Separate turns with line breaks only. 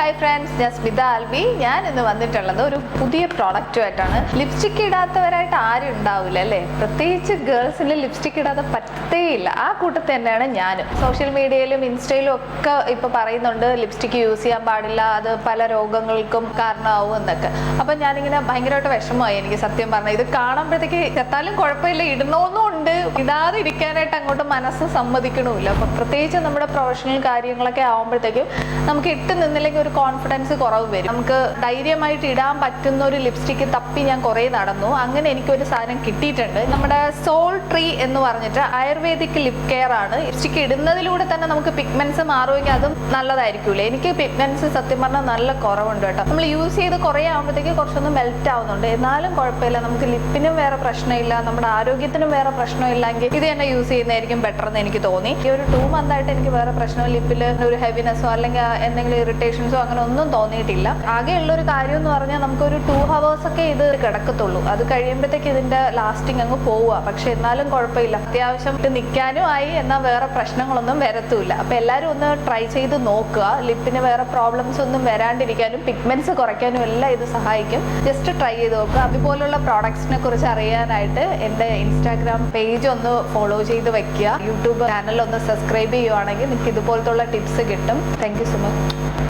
Hi friends, ഞാൻ സ്മിത ആൽബി. ഞാൻ ഇന്ന് വന്നിട്ടുള്ളത് ഒരു പുതിയ പ്രോഡക്റ്റുമായിട്ടാണ്. ലിപ്സ്റ്റിക് ഇടാത്തവരായിട്ട് ആരും ഉണ്ടാവില്ല അല്ലേ? പ്രത്യേകിച്ച് ഗേൾസിന് ലിപ്സ്റ്റിക് ഇടാതെ പറ്റേയില്ല. ആ കൂട്ടത്തിൽ തന്നെയാണ് ഞാനും. സോഷ്യൽ മീഡിയയിലും ഇൻസ്റ്റയിലും ഒക്കെ ഇപ്പൊ പറയുന്നുണ്ട് ലിപ്സ്റ്റിക് യൂസ് ചെയ്യാൻ പാടില്ല, അത് പല രോഗങ്ങൾക്കും കാരണമാവും എന്നൊക്കെ. അപ്പൊ ഞാനിങ്ങനെ ഭയങ്കരമായിട്ട് വിഷമമായി എനിക്ക് സത്യം പറഞ്ഞാൽ. ഇത് കാണുമ്പോഴത്തേക്ക് എത്താലും കുഴപ്പമില്ല, ഇടുന്നൊന്നും ഉണ്ട്, ഇടാതെ ഇരിക്കാനായിട്ട് അങ്ങോട്ട് മനസ്സ് സമ്മതിക്കണമില്ല. അപ്പൊ പ്രത്യേകിച്ച് നമ്മുടെ പ്രൊഫഷണൽ കാര്യങ്ങളൊക്കെ ആവുമ്പോഴത്തേക്കും നമുക്ക് ഇട്ട് നിന്നില്ലെങ്കിൽ ഒരു കോൺഫിഡൻസ് കുറവ് വരും. നമുക്ക് ധൈര്യമായിട്ട് ഇടാൻ പറ്റുന്ന ഒരു ലിപ്സ്റ്റിക് തപ്പി ഞാൻ കുറേ നടന്നു. അങ്ങനെ എനിക്കൊരു സാധനം കിട്ടിയിട്ടുണ്ട്. നമ്മുടെ സോൾ ട്രീ എന്ന് പറഞ്ഞിട്ട് ആയുർവേദിക് ലിപ് കെയർ ആണ്. ലിപ്സ്റ്റിക് ഇടുന്നതിലൂടെ തന്നെ നമുക്ക് പിഗ്മെന്റ്സ് മാറുമെങ്കിൽ അതും നല്ലതായിരിക്കൂലേ. എനിക്ക് പിഗ്മെന്റ്സ് സത്യം പറഞ്ഞാൽ നല്ല കുറവുണ്ട് കേട്ടോ. നമ്മൾ യൂസ് ചെയ്ത് കുറേ ആകുമ്പോഴത്തേക്ക് കുറച്ചൊന്ന് മെൽറ്റ് ആവുന്നുണ്ട്. എന്നാലും കുഴപ്പമില്ല, നമുക്ക് ലിപ്പിനും വേറെ പ്രശ്നമില്ല, നമ്മുടെ ആരോഗ്യത്തിനും വേറെ പ്രശ്നമില്ലെങ്കിൽ ഇത് തന്നെ യൂസ് ചെയ്യുന്നതായിരിക്കും ബെറ്റർ എന്ന് എനിക്ക് തോന്നി. ഈ ഒരു 2 month ആയിട്ട് എനിക്ക് വേറെ പ്രശ്നം, ലിപ്പിൽ ഒരു ഹെവിനെസ്സോ അല്ലെങ്കിൽ എന്തെങ്കിലും ഇറിറ്റേഷൻസോ അങ്ങനെ ഒന്നും തോന്നിയിട്ടില്ല. ആകെയുള്ളൊരു കാര്യം എന്ന് പറഞ്ഞാൽ നമുക്കൊരു 2 hours ഒക്കെ ഇത് കിടക്കത്തുള്ളൂ. അത് കഴിയുമ്പോഴത്തേക്ക് ഇതിന്റെ ലാസ്റ്റിംഗ് അങ്ങ് പോവുക. പക്ഷെ എന്നാലും കുഴപ്പമില്ല, അത്യാവശ്യം നിൽക്കാനും ആയി, എന്നാൽ വേറെ പ്രശ്നങ്ങളൊന്നും വരത്തുമില്ല. അപ്പൊ എല്ലാവരും ഒന്ന് ട്രൈ ചെയ്ത് നോക്കുക. ലിപ്പിന് വേറെ പ്രോബ്ലംസ് ഒന്നും വരാണ്ടിരിക്കാനും പിഗ്മെന്റ്സ് കുറയ്ക്കാനും എല്ലാം ഇത് സഹായിക്കും. ജസ്റ്റ് ട്രൈ ചെയ്ത് നോക്കുക. അതുപോലുള്ള പ്രോഡക്ട്സിനെ കുറിച്ച് അറിയാനായിട്ട് എൻ്റെ ഇൻസ്റ്റാഗ്രാം പേജ് ഒന്ന് ഫോളോ ചെയ്ത് വെക്കുക. യൂട്യൂബ് ചാനൽ ഒന്ന് സബ്സ്ക്രൈബ് ചെയ്യുവാണെങ്കിൽ നിങ്ങൾക്ക് ഇതുപോലത്തുള്ള ടിപ്സ് കിട്ടും. Thank you so much.